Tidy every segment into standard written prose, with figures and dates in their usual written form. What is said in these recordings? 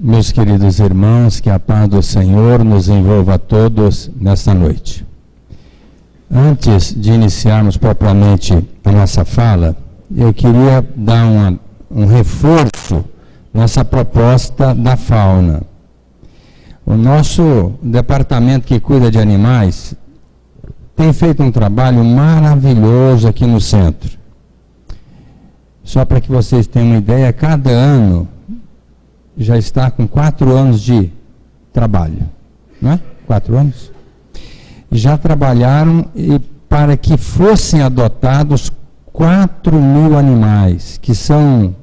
Meus queridos irmãos, que a paz do Senhor nos envolva a todos nesta noite. Antes de iniciarmos propriamente a nossa fala, eu queria dar um reforço nessa proposta da fauna. O nosso departamento que cuida de animais tem feito um trabalho maravilhoso aqui no centro. Só para que vocês tenham uma ideia, cada ano já está com 4 anos de trabalho, não é? 4 anos? Já trabalharam para que fossem adotados 4.000 animais, que são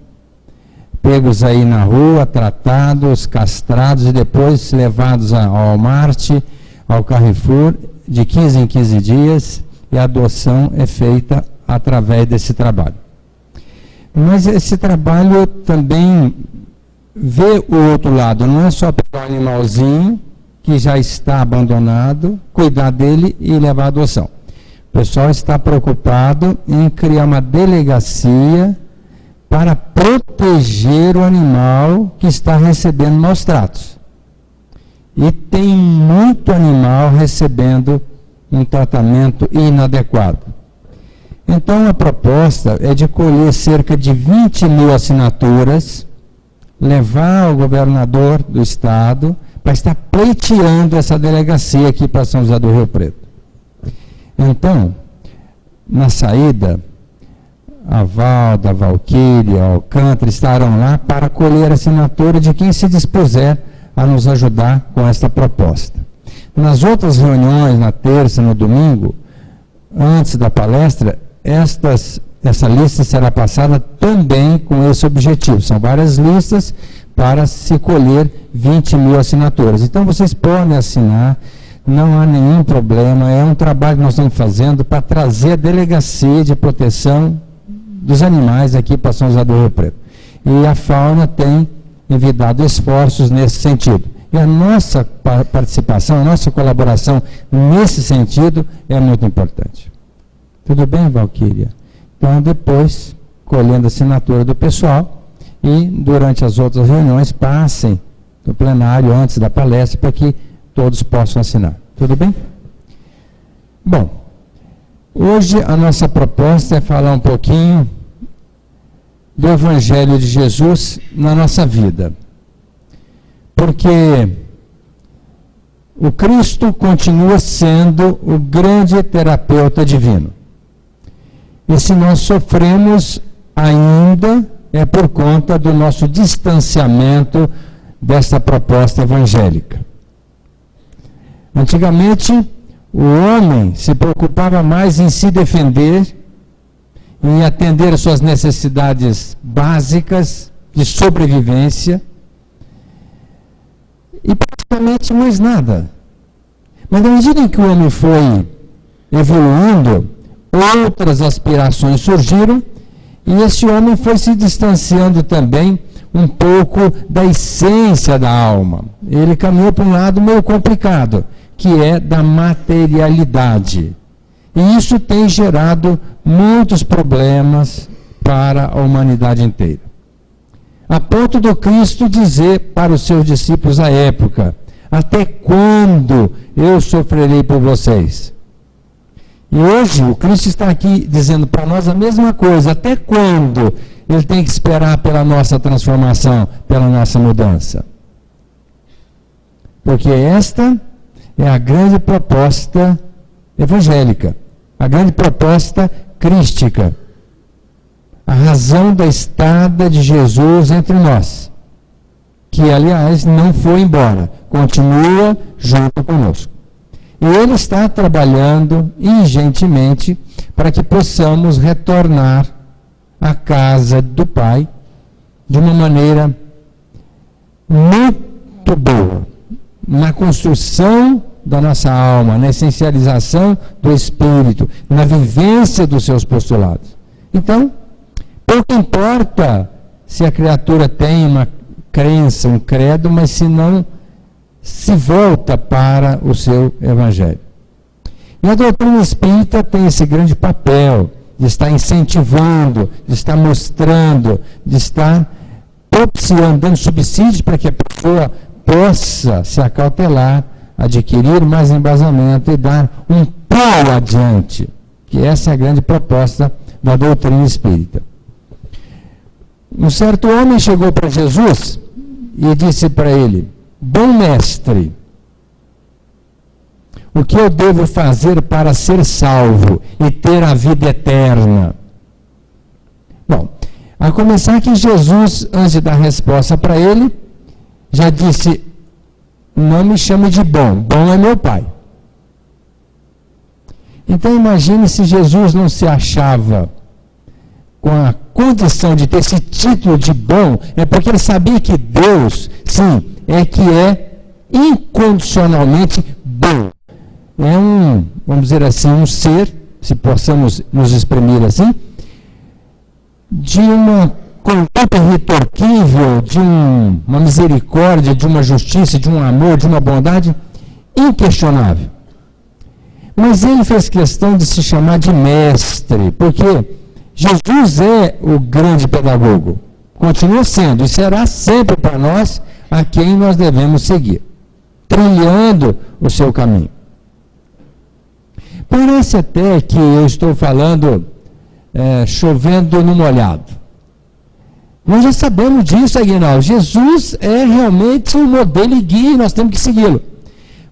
pegos aí na rua, tratados, castrados e depois levados ao Walmart, ao Carrefour, de 15 em 15 dias, e a adoção é feita através desse trabalho. Mas esse trabalho também vê o outro lado, não é só pegar um animalzinho que já está abandonado, cuidar dele e levar à adoção. O pessoal está preocupado em criar uma delegacia para proteger o animal que está recebendo maus tratos. E tem muito animal recebendo um tratamento inadequado. Então a proposta é de colher cerca de 20.000 assinaturas, levar ao governador do estado para estar pleiteando essa delegacia aqui para São José do Rio Preto. Então, na saída, a Valda, a Valquíria, a Alcântara estarão lá para colher a assinatura de quem se dispuser a nos ajudar com esta proposta. Nas outras reuniões, na terça, no domingo, antes da palestra, essa lista será passada também com esse objetivo. São várias listas para se colher 20.000 assinaturas. Então, vocês podem assinar, não há nenhum problema. É um trabalho que nós estamos fazendo para trazer a delegacia de proteção dos animais aqui para São José do Rio Preto. E a fauna tem envidado esforços nesse sentido. E a nossa participação, a nossa colaboração nesse sentido é muito importante. Tudo bem, Valquíria? Então, depois, colhendo a assinatura do pessoal e, durante as outras reuniões, passem no plenário antes da palestra para que todos possam assinar. Tudo bem? Bom, hoje a nossa proposta é falar um pouquinho do Evangelho de Jesus na nossa vida. Porque o Cristo continua sendo o grande terapeuta divino. E se nós sofremos ainda, é por conta do nosso distanciamento dessa proposta evangélica. Antigamente, o homem se preocupava mais em se defender, em atender às suas necessidades básicas de sobrevivência, e praticamente mais nada. Mas na medida em que o homem foi evoluindo, outras aspirações surgiram e esse homem foi se distanciando também um pouco da essência da alma. Ele caminhou para um lado meio complicado, que é da materialidade. E isso tem gerado muitos problemas para a humanidade inteira. A ponto do Cristo dizer para os seus discípulos à época: até quando eu sofrerei por vocês? E hoje o Cristo está aqui dizendo para nós a mesma coisa. Até quando ele tem que esperar pela nossa transformação, pela nossa mudança? Porque esta é a grande proposta evangélica, a grande proposta crística, a razão da estada de Jesus entre nós, que aliás não foi embora, continua junto conosco. E Ele está trabalhando ingentemente para que possamos retornar à casa do Pai de uma maneira muito boa, na construção da nossa alma, na essencialização do Espírito, na vivência dos seus postulados. Então, pouco importa se a criatura tem uma crença, um credo, mas se não se volta para o seu Evangelho. E a doutrina espírita tem esse grande papel de estar incentivando, de estar mostrando, de estar propiciando, dando subsídios para que a pessoa possa se acautelar, adquirir mais embasamento e dar um pulo adiante, que essa é a grande proposta da doutrina espírita. Um certo homem chegou para Jesus e disse para ele: bom mestre, o que eu devo fazer para ser salvo e ter a vida eterna? Bom, a começar que Jesus, antes de dar resposta para ele, já disse: não me chame de bom, bom é meu Pai. Então imagine se Jesus não se achava com a condição de ter esse título de bom, é porque ele sabia que Deus, sim, é que é incondicionalmente bom. É vamos dizer assim, um ser, se possamos nos exprimir assim, de uma conduta irretorquível, de uma misericórdia, de uma justiça, de um amor, de uma bondade inquestionável. Mas ele fez questão de se chamar de mestre, porque Jesus é o grande pedagogo, continua sendo e será sempre para nós a quem nós devemos seguir, trilhando o seu caminho. Parece até que eu estou falando chovendo no molhado. Nós já sabemos disso, Aguinaldo. Jesus é realmente um modelo e guia e nós temos que segui-lo.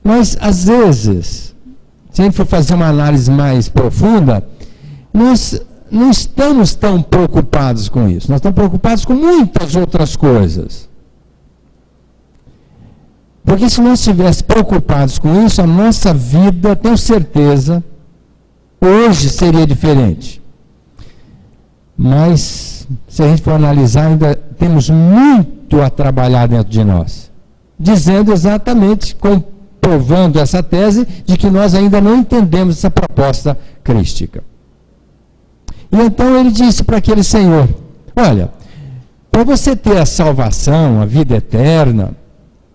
Mas, às vezes, se a gente for fazer uma análise mais profunda, nós não estamos tão preocupados com isso. Nós estamos preocupados com muitas outras coisas. Porque se nós estivéssemos preocupados com isso, a nossa vida, tenho certeza, hoje seria diferente. Mas, se a gente for analisar, ainda temos muito a trabalhar dentro de nós. Dizendo exatamente, comprovando essa tese, de que nós ainda não entendemos essa proposta crística. E então ele disse para aquele senhor: olha, para você ter a salvação, a vida eterna,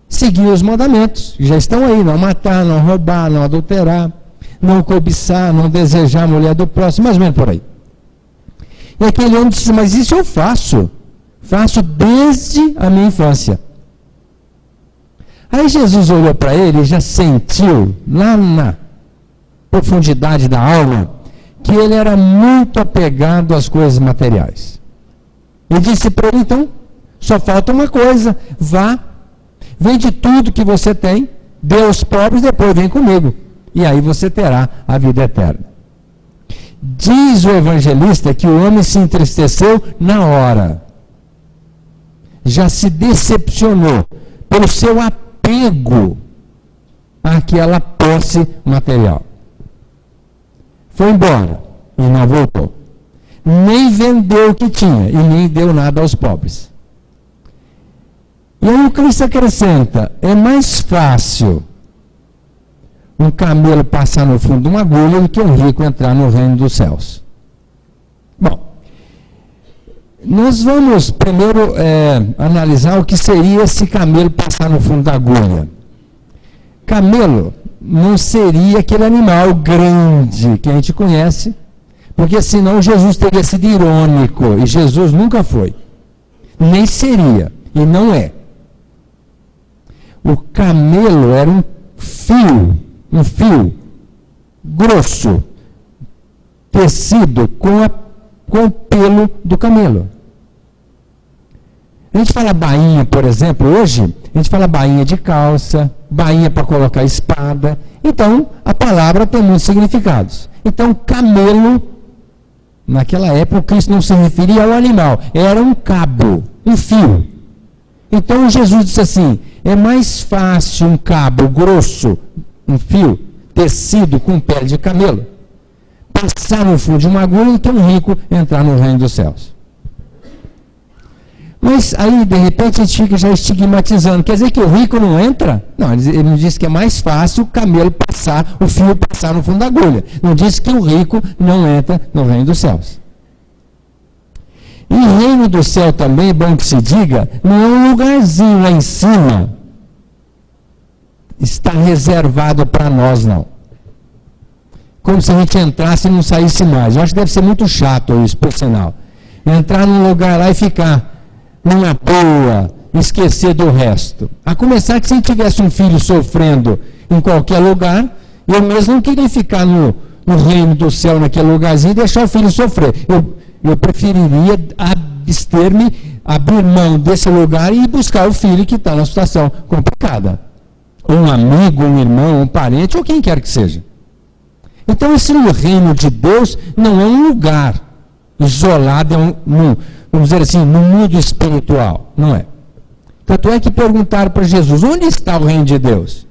seguir os mandamentos, que já estão aí: não matar, não roubar, não adulterar, não cobiçar, não desejar a mulher do próximo, mais ou menos por aí. E aquele homem disse: mas isso eu faço desde a minha infância. Aí Jesus olhou para ele e já sentiu, lá na profundidade da alma, que ele era muito apegado às coisas materiais. Ele disse para ele: então, só falta uma coisa, vá, vende tudo que você tem, dê aos pobres, depois vem comigo, e aí você terá a vida eterna. Diz o evangelista que o homem se entristeceu na hora, já se decepcionou pelo seu apego àquela posse material. Foi embora e não voltou. Nem vendeu o que tinha e nem deu nada aos pobres. E aí o Cristo acrescenta: é mais fácil um camelo passar no fundo de uma agulha do que um rico entrar no reino dos céus. Bom, nós vamos primeiro analisar o que seria esse camelo passar no fundo da agulha. Camelo não seria aquele animal grande que a gente conhece, porque senão Jesus teria sido irônico, e Jesus nunca foi, nem seria, e não é. O camelo era um fio grosso, tecido com o pelo do camelo. A gente fala bainha, por exemplo, hoje, a gente fala bainha de calça, bainha para colocar espada. Então, a palavra tem muitos significados. Então, camelo, naquela época, o Cristo não se referia ao animal, era um cabo, um fio. Então, Jesus disse assim: é mais fácil um cabo grosso, um fio, tecido com pele de camelo, passar no fundo de uma agulha do que um rico entrar no reino dos céus. Mas aí, de repente, a gente fica já estigmatizando. Quer dizer que o rico não entra? Não, ele não disse que é mais fácil o camelo passar, o fio passar no fundo da agulha. Não disse que o rico não entra no reino dos céus. E o reino do céu também, é bom que se diga, não é um lugarzinho lá em cima, está reservado para nós, não. Como se a gente entrasse e não saísse mais. Eu acho que deve ser muito chato isso, por sinal. Entrar num lugar lá e ficar numa boa, esquecer do resto. A começar que se tivesse um filho sofrendo em qualquer lugar, eu mesmo não queria ficar no reino do céu, naquele lugarzinho, e deixar o filho sofrer. Eu preferiria abster-me, abrir mão desse lugar e buscar o filho que está numa situação complicada. Um amigo, um irmão, um parente, ou quem quer que seja. Então, esse reino de Deus não é um lugar isolado, vamos dizer assim, no mundo espiritual. Não é. Tanto é que perguntaram para Jesus, onde está o reino de Deus?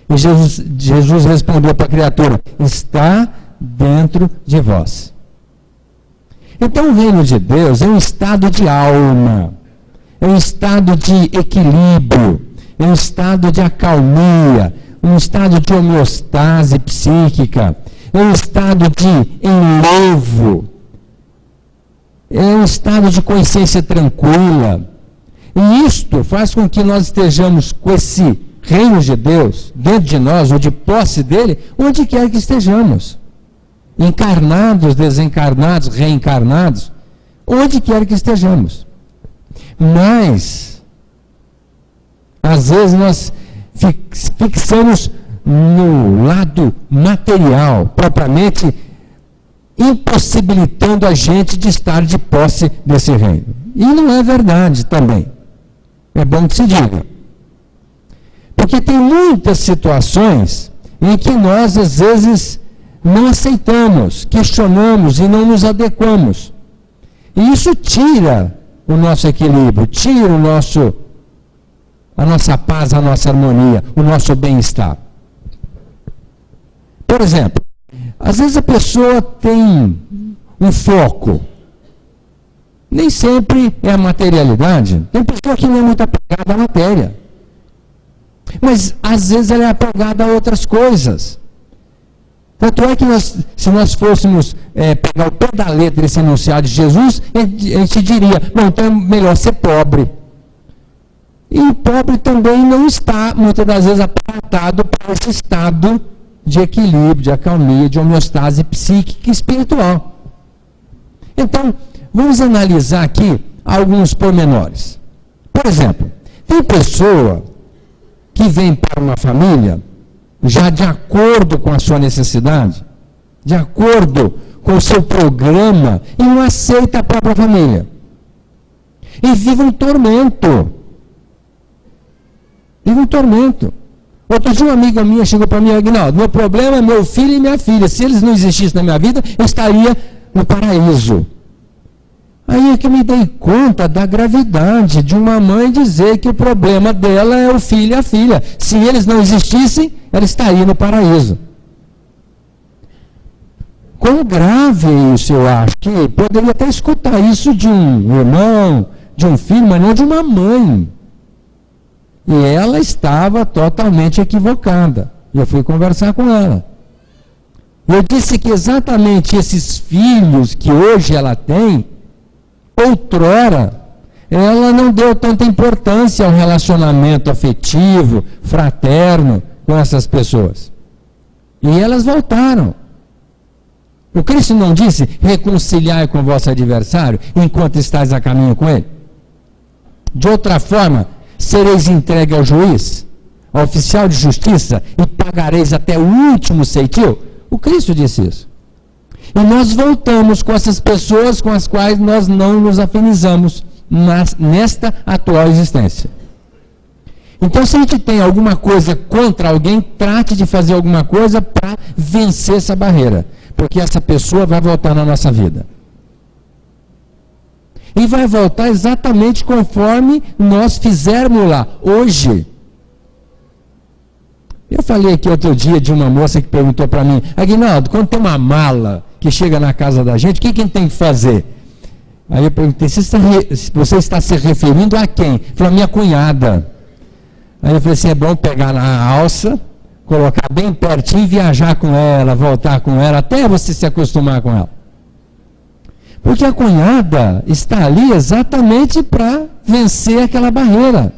E Jesus respondeu para a criatura, está dentro de vós. Então, o reino de Deus é um estado de alma, é um estado de equilíbrio, é um estado de acalmia, um estado de homeostase psíquica, é um estado de enlevo, é um estado de consciência tranquila. E isto faz com que nós estejamos com esse reino de Deus dentro de nós, ou de posse dele, onde quer que estejamos. Encarnados, desencarnados, reencarnados, onde quer que estejamos. Mas, às vezes nós fixamos no lado material, propriamente impossibilitando a gente de estar de posse desse reino. E não é verdade também. É bom que se diga. Porque tem muitas situações em que nós, às vezes, não aceitamos, questionamos e não nos adequamos. E isso tira o nosso equilíbrio, tira a nossa paz, a nossa harmonia, o nosso bem-estar. Por exemplo, às vezes a pessoa tem um foco. Nem sempre é a materialidade. Tem pessoa que não é muito apegada à matéria. Mas, às vezes, ela é apegada a outras coisas. Tanto é que se nós fôssemos pegar o pé da letra desse enunciado de Jesus, a gente diria, não, então é melhor ser pobre. E o pobre também não está, muitas das vezes, apartado para esse estado de equilíbrio, de acalmia, de homeostase psíquica e espiritual. Então, vamos analisar aqui alguns pormenores. Por exemplo, tem pessoa que vem para uma família já de acordo com a sua necessidade, de acordo com o seu programa, e não aceita a própria família. E vive um tormento. Vive um tormento. Outro dia uma amiga minha chegou para mim, Aguinaldo, meu problema é meu filho e minha filha. Se eles não existissem na minha vida, eu estaria no paraíso. Aí é que eu me dei conta da gravidade de uma mãe dizer que o problema dela é o filho e a filha. Se eles não existissem, ela estaria no paraíso. Quão grave é isso, eu acho, que poderia até escutar isso de um irmão, de um filho, mas não de uma mãe. E ela estava totalmente equivocada. E eu fui conversar com ela. Eu disse que exatamente esses filhos que hoje ela tem, outrora, ela não deu tanta importância ao relacionamento afetivo, fraterno com essas pessoas. E elas voltaram. O Cristo não disse, reconciliai com o vosso adversário, enquanto estáis a caminho com ele? De outra forma, sereis entregue ao juiz, ao oficial de justiça, e pagareis até o último ceitil? O Cristo disse isso. E nós voltamos com essas pessoas com as quais nós não nos afinizamos nesta atual existência. Então, se a gente tem alguma coisa contra alguém, trate de fazer alguma coisa para vencer essa barreira, porque essa pessoa vai voltar na nossa vida. E vai voltar exatamente conforme nós fizermos lá, hoje. Eu falei aqui outro dia de uma moça que perguntou para mim, Aguinaldo, quando tem uma mala que chega na casa da gente, o que a gente tem que fazer? Aí eu perguntei, você está se referindo a quem? Falou, a minha cunhada. Aí eu falei assim, é bom pegar na alça, colocar bem pertinho e viajar com ela, voltar com ela, até você se acostumar com ela. Porque a cunhada está ali exatamente para vencer aquela barreira.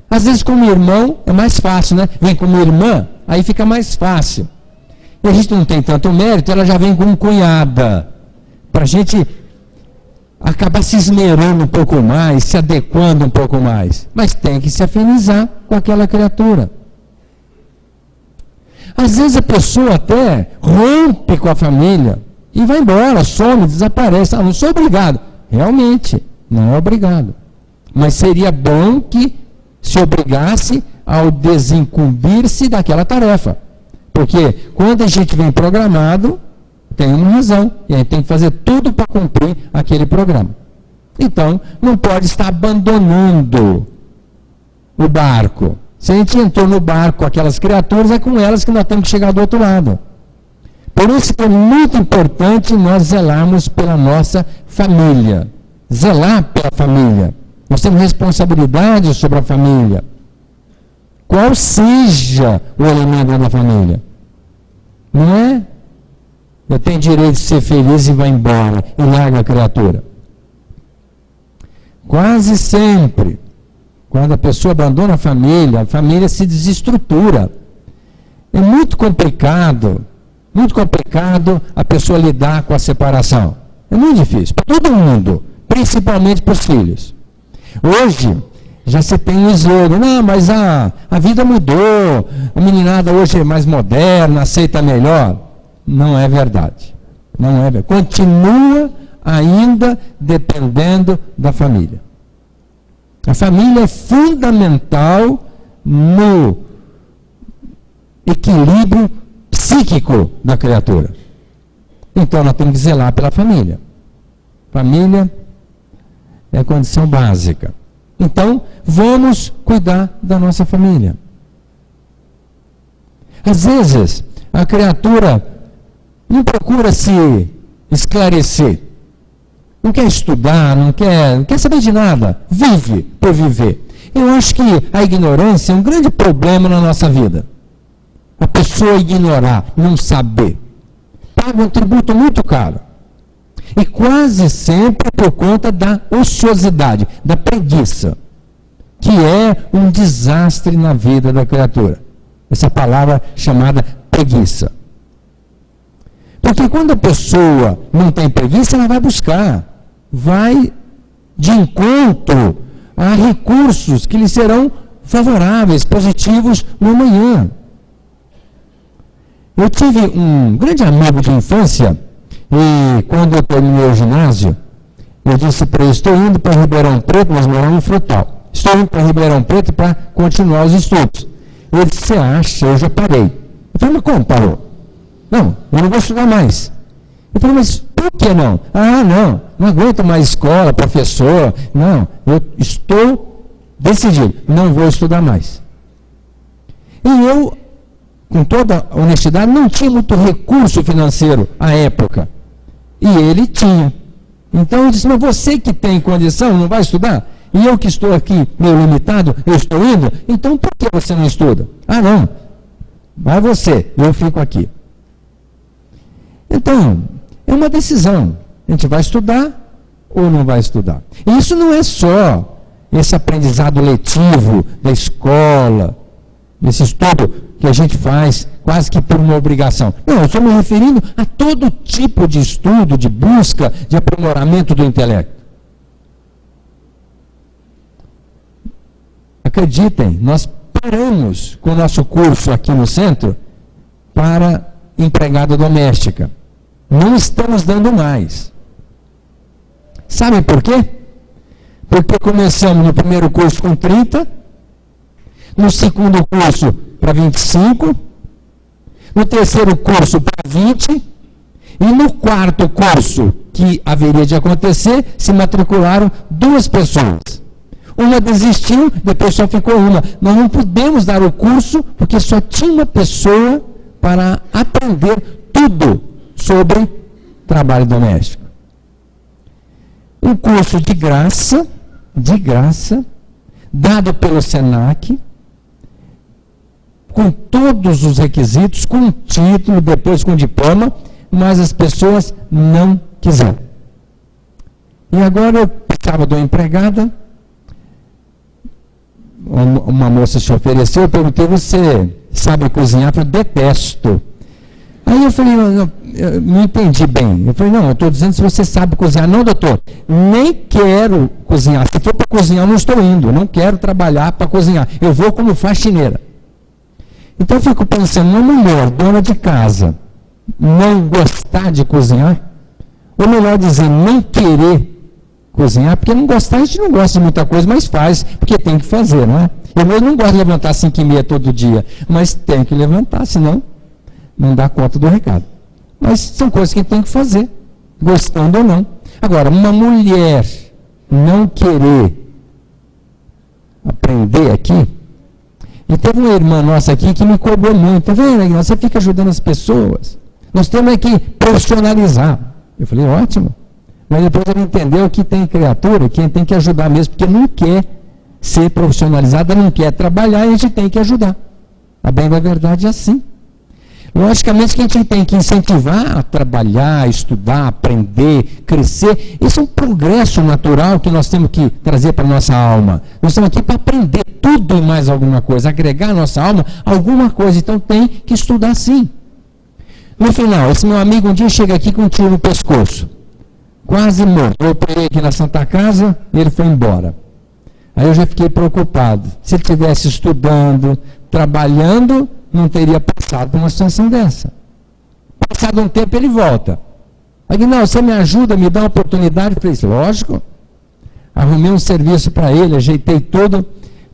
Às vezes como irmão é mais fácil, né? Vem como irmã, aí fica mais fácil. E a gente não tem tanto mérito, ela já vem como cunhada. Para a gente acabar se esmerando um pouco mais, se adequando um pouco mais, mas tem que se afinizar com aquela criatura. Às vezes a pessoa até rompe com a família e vai embora, some, desaparece. Não sou obrigado. Realmente, não é obrigado. Mas seria bom que se obrigasse ao desincumbir-se daquela tarefa. Porque quando a gente vem programado, tem uma razão, e a gente tem que fazer tudo para cumprir aquele programa. Então, não pode estar abandonando o barco. Se a gente entrou no barco com aquelas criaturas, é com elas que nós temos que chegar do outro lado. Por isso que é muito importante nós zelarmos pela nossa família. Zelar pela família. Nós temos responsabilidade sobre a família. Qual seja o elemento da família? Não é? Eu tenho direito de ser feliz e vai embora e larga a criatura. Quase sempre, quando a pessoa abandona a família se desestrutura. É muito complicado a pessoa lidar com a separação. É muito difícil, para todo mundo, principalmente para os filhos. Hoje, já se tem um slogan, não, mas a vida mudou, a meninada hoje é mais moderna, aceita melhor. Não é verdade. Não é verdade. Continua ainda dependendo da família. A família é fundamental no equilíbrio psíquico da criatura. Então nós temos que zelar pela família. Família é a condição básica. Então, vamos cuidar da nossa família. Às vezes, a criatura não procura se esclarecer. Não quer estudar, não quer saber de nada. Vive por viver. Eu acho que a ignorância é um grande problema na nossa vida. A pessoa ignorar, não saber. Paga um tributo muito caro. E quase sempre por conta da ociosidade, da preguiça, que é um desastre na vida da criatura. Essa palavra chamada preguiça. Porque quando a pessoa não tem preguiça, ela vai buscar, vai de encontro a recursos que lhe serão favoráveis, positivos no amanhã. Eu tive um grande amigo de infância, e quando eu terminei o ginásio, eu disse para ele, estou indo para Ribeirão Preto, nós moramos em Frutal. Estou indo para Ribeirão Preto para continuar os estudos. Ele disse, você acha? Eu já parei. Eu falei, mas como parou? Não, eu não vou estudar mais. Eu falei, mas por que não? Não aguento mais escola, professor. Não, eu estou decidido, não vou estudar mais. E eu, com toda a honestidade, não tinha muito recurso financeiro à época. E ele tinha. Então eu disse, mas você que tem condição, não vai estudar? E eu que estou aqui, meio limitado, eu estou indo? Então por que você não estuda? Não, vai você, eu fico aqui. Então, é uma decisão. A gente vai estudar ou não vai estudar? E isso não é só esse aprendizado letivo da escola, esse estudo que a gente faz quase que por uma obrigação. Não, eu estou me referindo a todo tipo de estudo, de busca, de aprimoramento do intelecto. Acreditem, nós paramos com o nosso curso aqui no centro para empregada doméstica. Não estamos dando mais. Sabem por quê? Porque começamos no primeiro curso com 30, no segundo curso para 25, no terceiro curso para 20, e no quarto curso que haveria de acontecer, se matricularam 2 pessoas. Uma desistiu, depois só ficou uma. Nós não pudemos dar o curso porque só tinha uma pessoa para aprender tudo sobre trabalho doméstico. Um curso de graça, dado pelo SENAC, com todos os requisitos, com título, depois com diploma, mas as pessoas não quiseram. E agora eu precisava de uma empregada, uma moça se ofereceu, eu perguntei, você sabe cozinhar? Eu falei, detesto. Aí eu falei, eu não entendi bem. Eu falei, não, eu estou dizendo se você sabe cozinhar. Não, doutor, nem quero cozinhar. Se for para cozinhar, eu não estou indo. Eu não quero trabalhar para cozinhar. Eu vou como faxineira. Então eu fico pensando, uma mulher, dona de casa, não gostar de cozinhar, ou melhor dizer, não querer cozinhar, porque não gostar, a gente não gosta de muita coisa, mas faz, porque tem que fazer, não é? Eu mesmo não gosto de levantar às 5h30 todo dia, mas tem que levantar, senão não dá conta do recado. Mas são coisas que a gente tem que fazer, gostando ou não. Agora, uma mulher não querer aprender aqui, e teve uma irmã nossa aqui que me cobrou muito, tá vendo, você fica ajudando as pessoas, nós temos que profissionalizar. Eu falei, ótimo. Mas depois ele entendeu que tem criatura que tem que ajudar mesmo, porque não quer ser profissionalizada, não quer trabalhar, e a gente tem que ajudar. A bem da verdade é assim. Logicamente que a gente tem que incentivar a trabalhar, estudar, aprender, crescer. Isso é um progresso natural que nós temos que trazer para a nossa alma. Nós estamos aqui para aprender tudo e mais alguma coisa, agregar à nossa alma alguma coisa. Então tem que estudar sim. No final, esse meu amigo um dia chega aqui com um tiro no pescoço. Quase morto. Eu operei aqui na Santa Casa e ele foi embora. Aí eu já fiquei preocupado. Se ele estivesse estudando, trabalhando, não teria passado por uma situação dessa. Passado um tempo ele volta. Aí, não, você me ajuda, me dá uma oportunidade. Eu falei, lógico. Arrumei um serviço para ele, ajeitei tudo.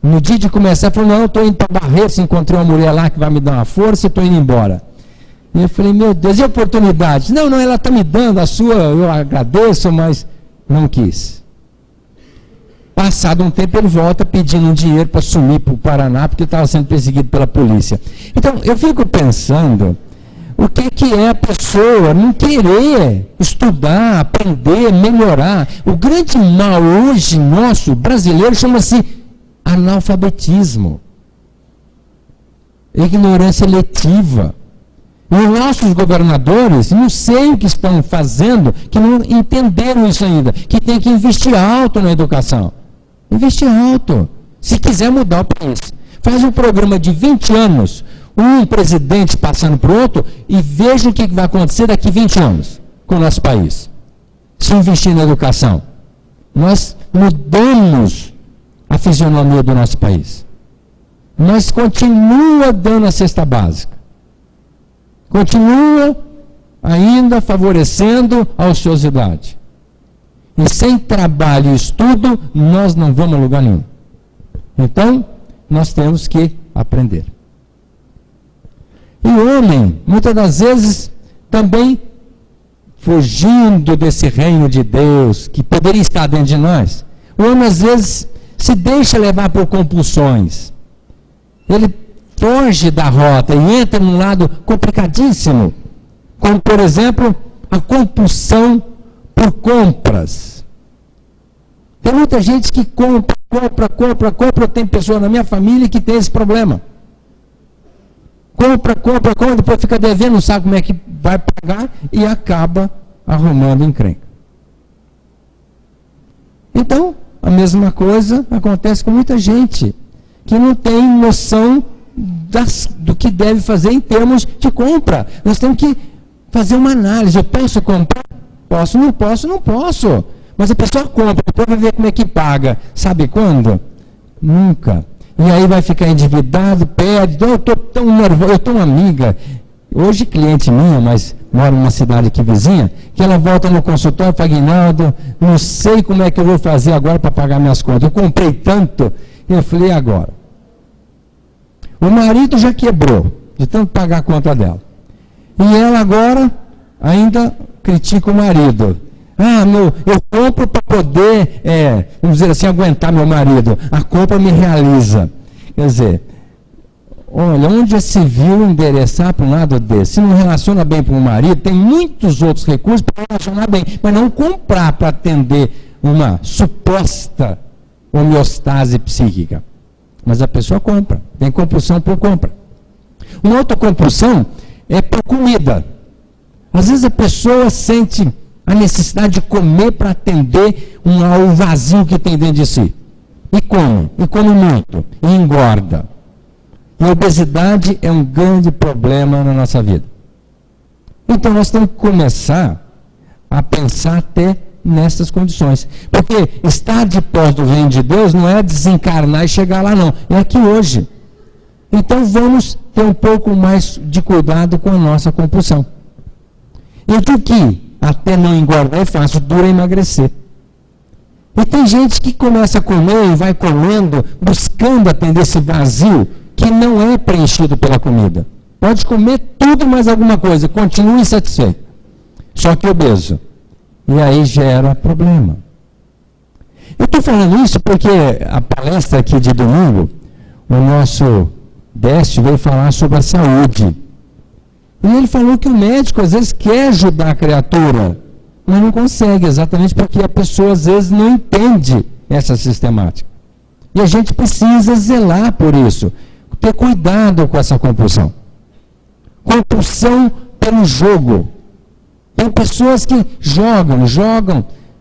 No dia de começar, ele falou, não, eu estou indo para Barretos, encontrei uma mulher lá que vai me dar uma força e estou indo embora. E eu falei, meu Deus, e a oportunidade? Não, ela está me dando a sua, eu agradeço, mas não quis. Passado um tempo ele volta pedindo dinheiro para sumir para o Paraná, porque estava sendo perseguido pela polícia. Então, eu fico pensando, o que é a pessoa não querer estudar, aprender, melhorar. O grande mal hoje nosso, brasileiro, chama-se analfabetismo. Ignorância letiva. E os nossos governadores, não sei o que estão fazendo, que não entenderam isso ainda, que tem que investir alto na educação. Investir alto, se quiser mudar o país. Faz um programa de 20 anos, um presidente passando para o outro, e veja o que vai acontecer daqui a 20 anos com o nosso país. Se investir na educação. Nós mudamos a fisionomia do nosso país. Nós continua dando a cesta básica. Continua ainda favorecendo a ociosidade. E sem trabalho e estudo, nós não vamos a lugar nenhum. Então, nós temos que aprender. E o homem, muitas das vezes, também fugindo desse reino de Deus, que poderia estar dentro de nós, o homem às vezes se deixa levar por compulsões. Ele foge da rota e entra num lado complicadíssimo, como, por exemplo, a compulsão por compras. Tem muita gente que compra. Tem pessoa na minha família que tem esse problema. Compra, depois fica devendo, não sabe como é que vai pagar e acaba arrumando encrenca. Então, a mesma coisa acontece com muita gente que não tem noção do que deve fazer em termos de compra. Nós temos que fazer uma análise. Eu posso comprar? Posso, não posso, não posso. Mas a pessoa compra, depois vai ver como é que paga. Sabe quando? Nunca. E aí vai ficar endividado, perde. Eu estou tão nervoso, eu tenho uma amiga, hoje cliente minha, mas mora numa cidade aqui vizinha, que ela volta no consultório e fala, Aguinaldo, não sei como é que eu vou fazer agora para pagar minhas contas. Eu comprei tanto, e eu falei, agora? O marido já quebrou, de tanto pagar a conta dela. E ela agora ainda critica o marido. Eu compro para poder, vamos dizer assim, aguentar meu marido. A compra me realiza. Quer dizer, olha, onde já se viu endereçar para um lado desse? Se não relaciona bem com o marido, tem muitos outros recursos para relacionar bem, mas não comprar para atender uma suposta homeostase psíquica. Mas a pessoa compra, tem compulsão por compra. Uma outra compulsão é por comida. Às vezes a pessoa sente a necessidade de comer para atender um vazio que tem dentro de si. E come muito, e engorda. E a obesidade é um grande problema na nossa vida. Então nós temos que começar a pensar até nessas condições. Porque estar de posse do reino de Deus não é desencarnar e chegar lá, não. É aqui hoje. Então vamos ter um pouco mais de cuidado com a nossa compulsão. E o que até não engordar é fácil, dura emagrecer. E tem gente que começa a comer e vai comendo, buscando atender esse vazio que não é preenchido pela comida. Pode comer tudo mais alguma coisa, continua insatisfeito. Só que obeso. E aí gera problema. Eu estou falando isso porque a palestra aqui de domingo, o nosso Décio veio falar sobre a saúde. E ele falou que o médico às vezes quer ajudar a criatura, mas não consegue, exatamente porque a pessoa às vezes não entende essa sistemática. E a gente precisa zelar por isso, ter cuidado com essa compulsão. Compulsão pelo jogo. Tem pessoas que jogam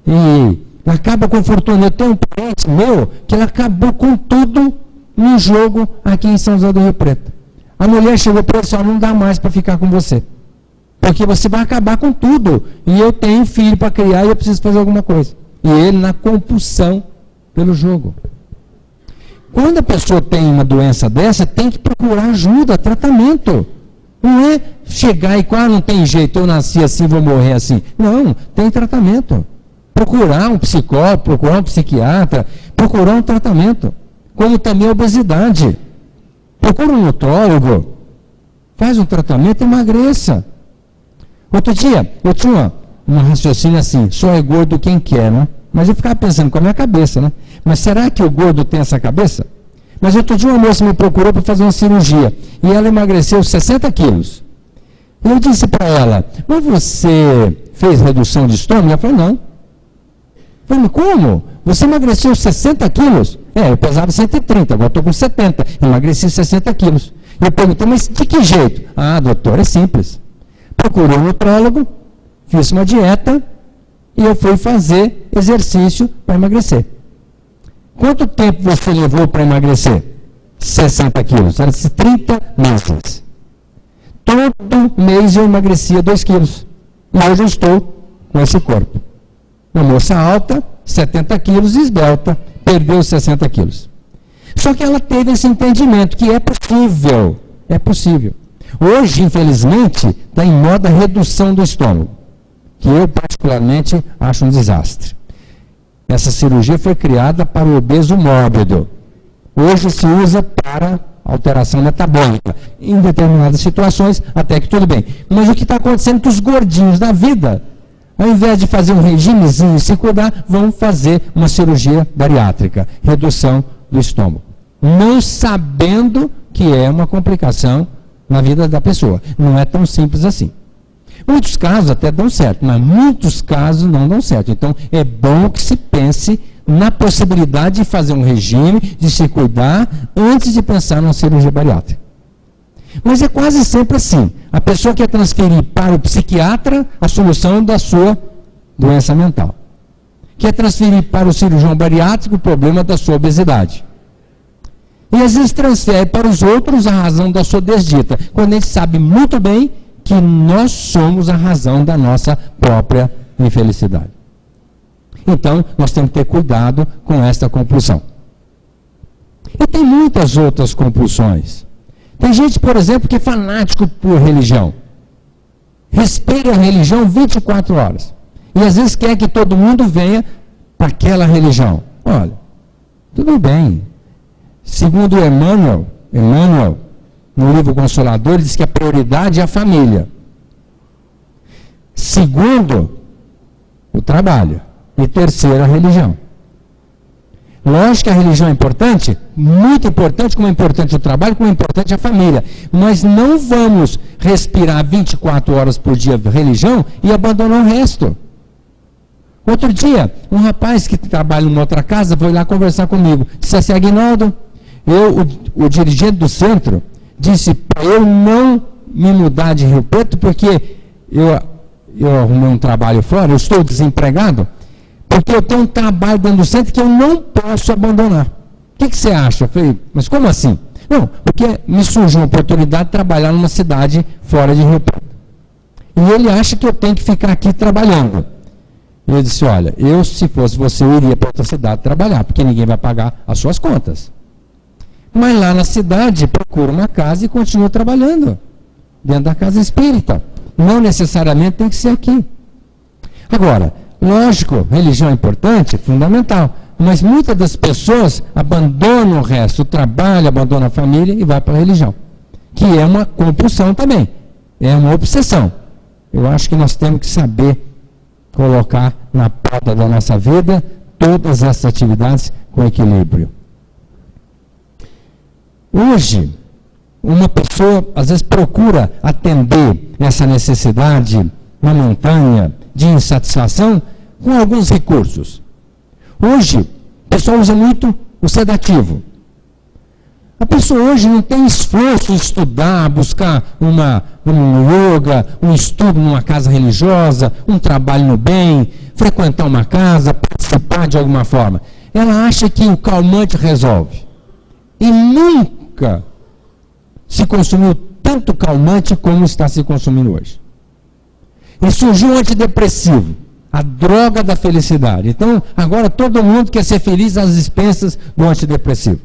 e acabam com fortuna. Eu tenho um parente meu que ele acabou com tudo no jogo aqui em São José do Rio Preto. A mulher chegou para ele e disse, não dá mais para ficar com você. Porque você vai acabar com tudo. E eu tenho filho para criar e eu preciso fazer alguma coisa. E ele na compulsão pelo jogo. Quando a pessoa tem uma doença dessa, tem que procurar ajuda, tratamento. Não é chegar e, não tem jeito, eu nasci assim, vou morrer assim. Não, tem tratamento. Procurar um psicólogo, procurar um psiquiatra, procurar um tratamento. Como também a obesidade. Procura um nutrólogo, faz um tratamento e emagreça. Outro dia, eu tinha um raciocínio assim, só é gordo quem quer, né? Mas eu ficava pensando com a minha cabeça, né? Mas será que o gordo tem essa cabeça? Mas outro dia uma moça me procurou para fazer uma cirurgia e ela emagreceu 60 quilos. Eu disse para ela, mas você fez redução de estômago? Ela falou, não. Eu falei, mas como? Você emagreceu 60 quilos? Eu pesava 130, agora estou com 70. Emagreci 60 quilos. Eu perguntei, mas de que jeito? Doutor, é simples. Procurei um nutrólogo, fiz uma dieta e eu fui fazer exercício para emagrecer. Quanto tempo você levou para emagrecer? 60 quilos. Era 30 meses. Todo mês eu emagrecia 2 quilos. E hoje eu estou com esse corpo. Uma moça alta, 70 quilos, esbelta, perdeu 60 quilos. Só que ela teve esse entendimento que é possível. É possível. Hoje, infelizmente, está em moda a redução do estômago, que eu particularmente acho um desastre. Essa cirurgia foi criada para o obeso mórbido. Hoje se usa para alteração metabólica. Em determinadas situações, até que tudo bem. Mas o que está acontecendo com os gordinhos da vida, ao invés de fazer um regimezinho e se cuidar, vão fazer uma cirurgia bariátrica, redução do estômago. Não sabendo que é uma complicação na vida da pessoa. Não é tão simples assim. Muitos casos até dão certo, mas muitos casos não dão certo. Então, é bom que se pense na possibilidade de fazer um regime, de se cuidar, antes de pensar numa cirurgia bariátrica. Mas é quase sempre assim. A pessoa quer transferir para o psiquiatra a solução da sua doença mental. Quer transferir para o cirurgião bariátrico o problema da sua obesidade. E às vezes transfere para os outros a razão da sua desdita, quando a gente sabe muito bem que nós somos a razão da nossa própria infelicidade. Então, nós temos que ter cuidado com esta compulsão. E tem muitas outras compulsões. Tem gente, por exemplo, que é fanático por religião. Respeita a religião 24 horas. E às vezes quer que todo mundo venha para aquela religião. Olha, tudo bem. Segundo Emmanuel, no livro Consolador, ele diz que a prioridade é a família. Segundo, o trabalho. E terceiro, a religião. Lógico que a religião é importante, muito importante, como é importante o trabalho, como é importante a família. Mas não vamos respirar 24 horas por dia religião e abandonar o resto. Outro dia, um rapaz que trabalha numa outra casa foi lá conversar comigo. Disse assim, Aguinaldo, o dirigente do centro disse para eu não me mudar de Rio Preto porque eu arrumei um trabalho fora, eu estou desempregado, porque eu tenho um trabalho dentro do centro que eu não posso abandonar. O que você acha? Eu falei, mas como assim? Não, porque me surgiu uma oportunidade de trabalhar numa cidade fora de Rio Preto. E ele acha que eu tenho que ficar aqui trabalhando. Eu disse, olha, se fosse você, eu iria para outra cidade trabalhar, porque ninguém vai pagar as suas contas. Mas lá na cidade, procura uma casa e continua trabalhando, dentro da casa espírita. Não necessariamente tem que ser aqui. Agora, lógico, religião é importante, é fundamental, mas muitas das pessoas abandonam o resto, o trabalho, abandonam a família e vai para a religião, que é uma compulsão também, é uma obsessão. Eu acho que nós temos que saber colocar na pauta da nossa vida todas essas atividades com equilíbrio. Hoje, uma pessoa às vezes procura atender essa necessidade momentânea de insatisfação com alguns recursos. Hoje, o pessoal usa muito o sedativo. A pessoa hoje não tem esforço em estudar, buscar um yoga, um estudo numa casa religiosa, um trabalho no bem, frequentar uma casa, participar de alguma forma. Ela acha que o calmante resolve. E nunca se consumiu tanto calmante como está se consumindo hoje. E surgiu um antidepressivo, a droga da felicidade. Então, agora todo mundo quer ser feliz às expensas do antidepressivo.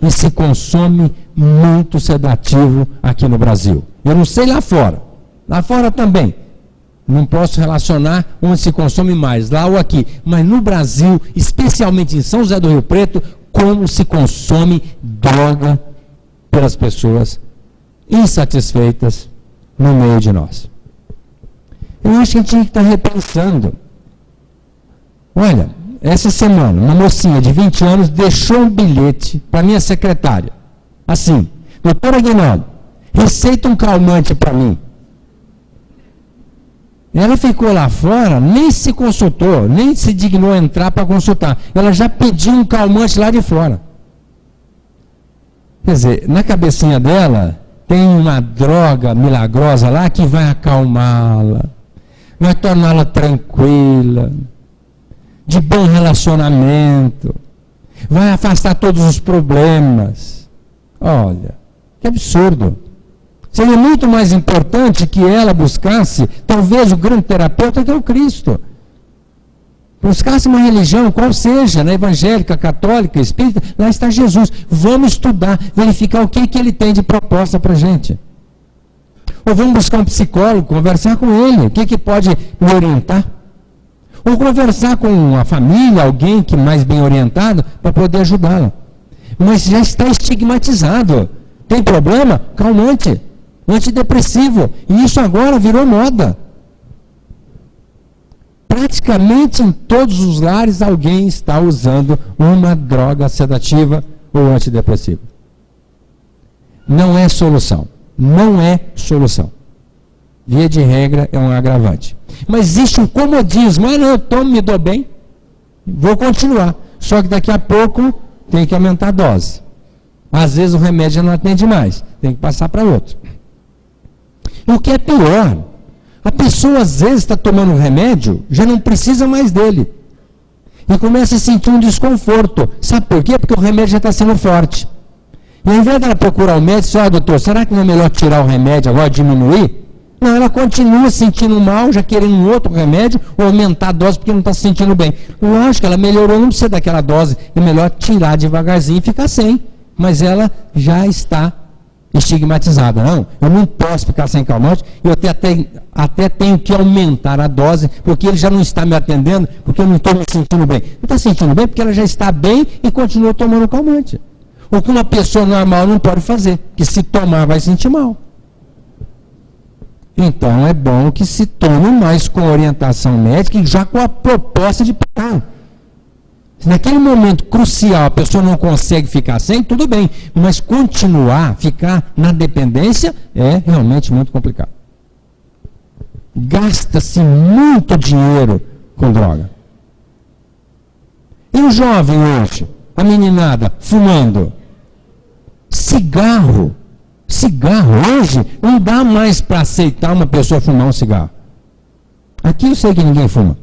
E se consome muito sedativo aqui no Brasil. Eu não sei lá fora. Lá fora também. Não posso relacionar onde se consome mais, lá ou aqui. Mas no Brasil, especialmente em São José do Rio Preto, como se consome droga pelas pessoas insatisfeitas no meio de nós. Eu acho que a gente tinha que estar repensando. Olha, essa semana, uma mocinha de 20 anos deixou um bilhete para minha secretária. Assim, doutor Aguinaldo, receita um calmante para mim. Ela ficou lá fora, nem se consultou, nem se dignou a entrar para consultar. Ela já pediu um calmante lá de fora. Quer dizer, na cabecinha dela, tem uma droga milagrosa lá que vai acalmá-la, vai torná-la tranquila, de bom relacionamento, vai afastar todos os problemas. Olha, que absurdo. Seria muito mais importante que ela buscasse, talvez o grande terapeuta que é o Cristo. Buscasse uma religião, qual seja, na evangélica, católica, espírita, lá está Jesus. Vamos estudar, verificar o que ele tem de proposta para a gente. Ou vamos buscar um psicólogo, conversar com ele, o que pode me orientar. Ou conversar com a família, alguém que mais bem orientado, para poder ajudá-la. Mas já está estigmatizado. Tem problema? Calmante, antidepressivo. E isso agora virou moda. Praticamente em todos os lares alguém está usando uma droga sedativa ou antidepressiva. Não é solução. Não é solução. Via de regra, é um agravante. Mas existe um comodismo. Ah, não, eu tomo, me dou bem, vou continuar. Só que daqui a pouco tem que aumentar a dose. Às vezes o remédio não atende mais, tem que passar para outro. E o que é pior, a pessoa às vezes está tomando um remédio, já não precisa mais dele. E começa a sentir um desconforto. Sabe por quê? Porque o remédio já está sendo forte. E ao invés dela procurar o médico, doutor, será que não é melhor tirar o remédio agora, diminuir? Não, ela continua sentindo mal, já querendo um outro remédio, ou aumentar a dose porque não está se sentindo bem. Lógico, ela melhorou, não precisa daquela dose, é melhor tirar devagarzinho e ficar sem. Mas ela já está estigmatizada. Não, eu não posso ficar sem calmante, eu até tenho que aumentar a dose, porque ele já não está me atendendo, porque eu não estou me sentindo bem. Não está se sentindo bem porque ela já está bem e continua tomando calmante. O que uma pessoa normal não pode fazer, que se tomar vai sentir mal. Então é bom que se tome mais com orientação médica e já com a proposta de parar. Se naquele momento crucial a pessoa não consegue ficar sem, tudo bem. Mas continuar, ficar na dependência é realmente muito complicado. Gasta-se muito dinheiro com droga. E o jovem hoje, a meninada, fumando. Cigarro hoje não dá mais para aceitar uma pessoa fumar um cigarro. Aqui eu sei que ninguém fuma,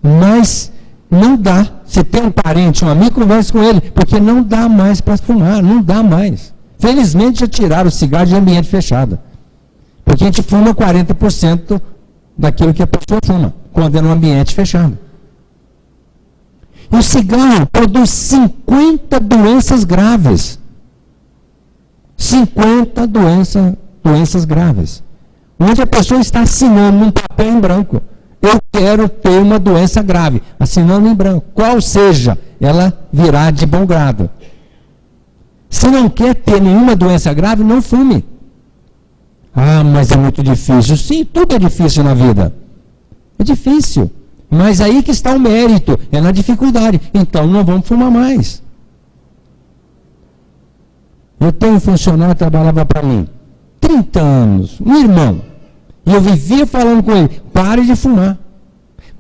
mas não dá. Você tem um parente, um amigo, converse com ele, porque não dá mais para fumar, não dá mais. Felizmente já tiraram o cigarro de ambiente fechado. Porque a gente fuma 40% daquilo que a pessoa fuma, quando é num ambiente fechado. E o cigarro produz 50 doenças graves. 50 doenças graves. Onde a pessoa está assinando num papel em branco. Eu quero ter uma doença grave. Assinando em branco. Qual seja, ela virá de bom grado. Se não quer ter nenhuma doença grave, não fume. Ah, mas é muito difícil. Sim, tudo é difícil na vida. É difícil. Mas aí que está o mérito, é na dificuldade. Então não vamos fumar mais. Eu tenho um funcionário que trabalhava para mim 30 anos, um irmão. E eu vivia falando com ele, pare de fumar.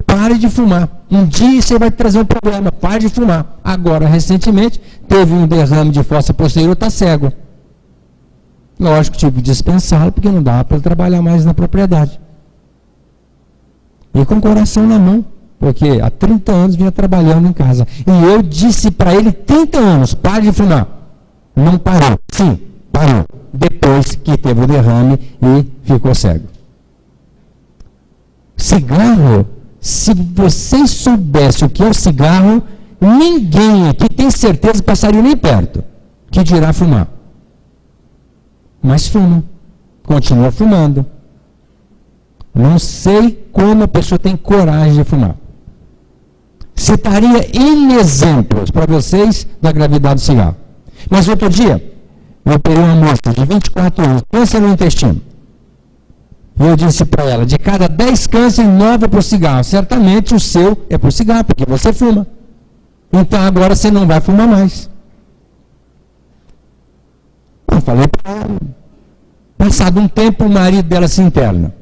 Pare de fumar. Um dia você vai trazer um problema, pare de fumar. Agora, recentemente, teve um derrame de fossa posterior, está cego. Lógico, tive que dispensá-lo, porque não dava para ele trabalhar mais na propriedade. E com o coração na mão, porque há 30 anos vinha trabalhando em casa. E eu disse para ele, 30 anos, pare de fumar. Não parou. Sim, parou. Depois que teve o derrame e ficou cego. Cigarro, se vocês soubessem o que é o cigarro, ninguém aqui tem certeza que passaria nem perto, que dirá fumar. Mas fuma, continua fumando. Não sei como a pessoa tem coragem de fumar. Citaria N exemplos para vocês da gravidade do cigarro. Mas outro dia, eu operei uma moça de 24 anos, câncer no intestino. E eu disse para ela, de cada 10 cânceres, 9 é por cigarro. Certamente o seu é por cigarro, porque você fuma. Então agora você não vai fumar mais. Eu falei para ela. Passado um tempo, o marido dela se interna.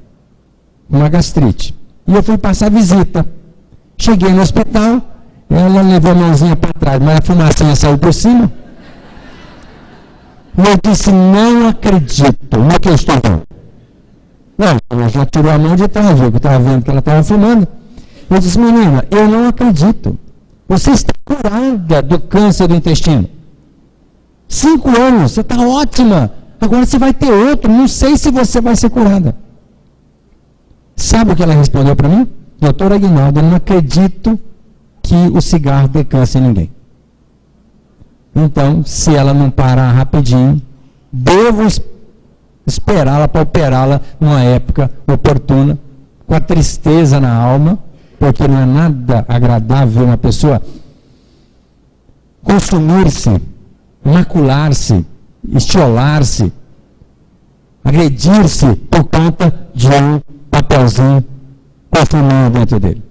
Uma gastrite. E eu fui passar visita. Cheguei no hospital, ela levou a mãozinha para trás, mas a fumacinha saiu por cima. E eu disse, não acredito no que eu estou vendo. Não, ela já tirou a mão de trás, eu estava vendo que ela estava fumando. Eu disse, menina, eu não acredito. Você está curada do câncer do intestino. 5 anos, você está ótima. Agora você vai ter outro, não sei se você vai ser curada. Sabe o que ela respondeu para mim? Doutor Aguinaldo, eu não acredito que o cigarro dê câncer em ninguém. Então, se ela não parar rapidinho, devo esperá-la para operá-la numa época oportuna, com a tristeza na alma, porque não é nada agradável uma pessoa consumir-se, macular-se, estiolar-se, agredir-se por conta de um papelzinho com fuminho dentro dele.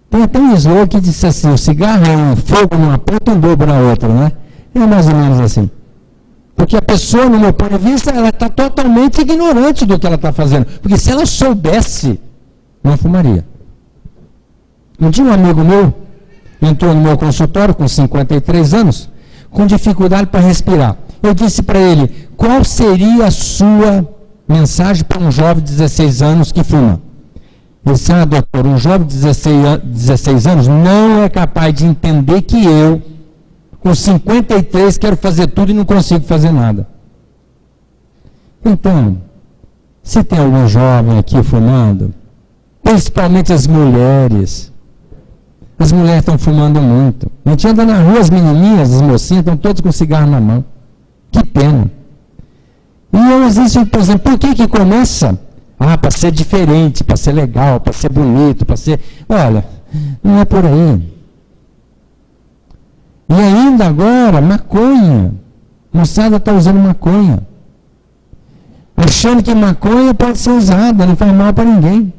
Tem até um slogan que disse assim, o cigarro é um fogo numa ponta e um dobro na outra, né? É mais ou menos assim. Porque a pessoa, no meu ponto de vista, ela está totalmente ignorante do que ela está fazendo. Porque se ela soubesse, não fumaria. Um dia um amigo meu entrou no meu consultório com 53 anos, com dificuldade para respirar. Eu disse para ele, qual seria a sua mensagem para um jovem de 16 anos que fuma? Ele disse, doutor, um jovem de 16 anos não é capaz de entender que eu, com 53, quero fazer tudo e não consigo fazer nada. Então, se tem algum jovem aqui fumando, principalmente as mulheres estão fumando muito. A gente anda na rua, as menininhas, as mocinhas, estão todas com cigarro na mão. Que pena. E eu existo, por exemplo, por que começa? Para ser diferente, para ser legal, para ser bonito, para ser... Olha, não é por aí. E ainda agora, maconha. A moçada está usando maconha. Achando que maconha pode ser usada, não faz mal para ninguém.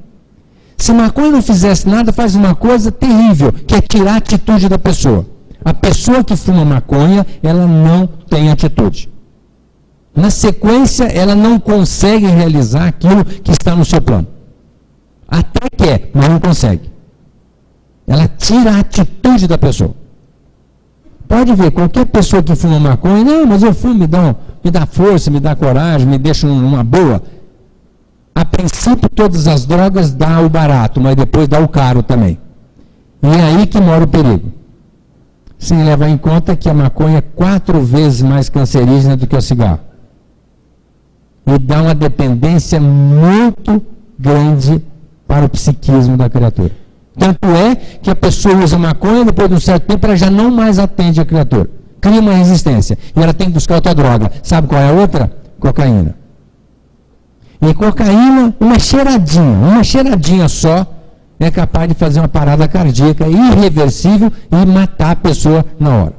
Se maconha não fizesse nada, faz uma coisa terrível, que é tirar a atitude da pessoa. A pessoa que fuma maconha, ela não tem atitude. Na sequência, ela não consegue realizar aquilo que está no seu plano. Até quer, mas não consegue. Ela tira a atitude da pessoa. Pode ver, qualquer pessoa que fuma maconha, não, mas eu fumo, me dá força, me dá coragem, me deixa numa boa. A princípio, todas as drogas dão o barato, mas depois dá o caro também. E é aí que mora o perigo. Sem levar em conta que a maconha é 4 vezes mais cancerígena do que o cigarro. e dá uma dependência muito grande para o psiquismo da criatura. Tanto é que a pessoa usa maconha, depois de um certo tempo ela já não mais atende a criatura. Cria uma resistência e ela tem que buscar outra droga. Sabe qual é a outra? Cocaína. E cocaína, uma cheiradinha só, é capaz de fazer uma parada cardíaca irreversível e matar a pessoa na hora.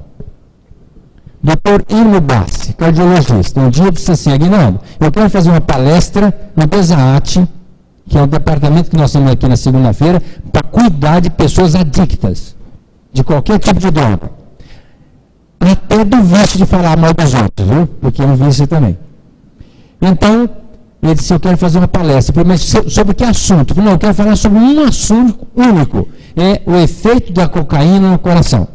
Dr. Irmo Bassi, cardiologista, um dia disse assim: Aguinaldo, eu quero fazer uma palestra no BESAAT, que é o departamento que nós temos aqui na segunda-feira, para cuidar de pessoas adictas, de qualquer tipo de droga. Até do vício de falar mal dos outros, viu? Porque é um vício também. Então, ele disse: eu quero fazer uma palestra. Eu falei: mas sobre que assunto? Eu falei: não, eu quero falar sobre um assunto único, é o efeito da cocaína no coração.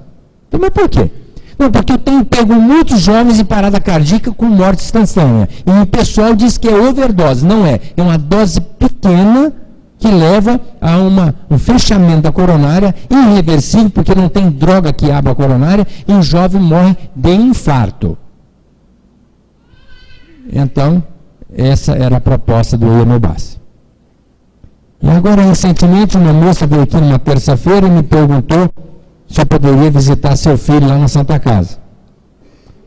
Eu falei: mas por quê? Não, porque eu tenho pego muitos jovens em parada cardíaca com morte instantânea. E o pessoal diz que é overdose. Não é. É uma dose pequena que leva a um fechamento da coronária irreversível, porque não tem droga que abra a coronária, e o jovem morre de infarto. Então, essa era a proposta do Irmo Bassi. E agora, recentemente, uma moça veio aqui numa terça-feira e me perguntou se eu poderia visitar seu filho lá na Santa Casa.